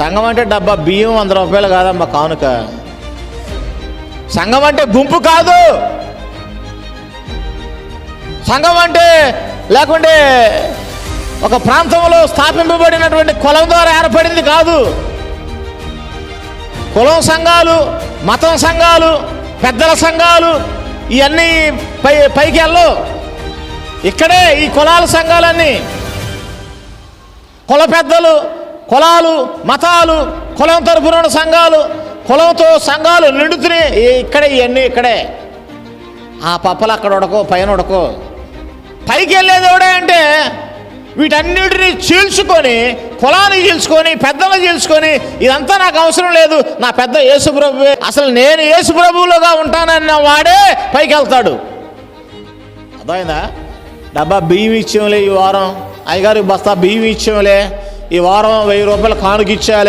సంఘం అంటే డబ్బా బియ్యం 100 రూపాయలు కాదమ్మా కానుక. సంఘం అంటే గుంపు కాదు. సంఘం అంటే లేకుంటే ఒక ప్రాంతంలో స్థాపింపబడినటువంటి కులం ద్వారా ఏర్పడింది కాదు. కులం సంఘాలు, మతం సంఘాలు, పెద్దల సంఘాలు ఇవన్నీ పైకి వెళ్ళవు. ఇక్కడే ఈ కులాల సంఘాలన్నీ, కుల పెద్దలు, కులాలు, మతాలు, కులం తరపున సంఘాలు, కులంతో సంఘాలు నిండుతున్నాయి ఇక్కడే. ఇవన్నీ ఇక్కడే. ఆ పప్పలు అక్కడ ఉడకో, పైన ఉడకో. పైకి వెళ్ళేది ఎవడే అంటే వీటన్నిటిని చీల్చుకొని, కులాన్ని చీల్చుకొని, పెద్దలు చీల్చుకొని, ఇదంతా నాకు అవసరం లేదు, నా పెద్ద యేసుప్రభువే, అసలు నేను యేసుప్రభువులుగా ఉంటానన్న వాడే పైకి వెళ్తాడు. అర్థమైందా? డబ్బా బియ్యం ఇచ్చేంలే ఈ వారం, అయ్యగారికి బస్తా బియ్యం ఇచ్చేంలే ఈ వారం, 1000 రూపాయలు కానుక ఇచ్చేయాలి.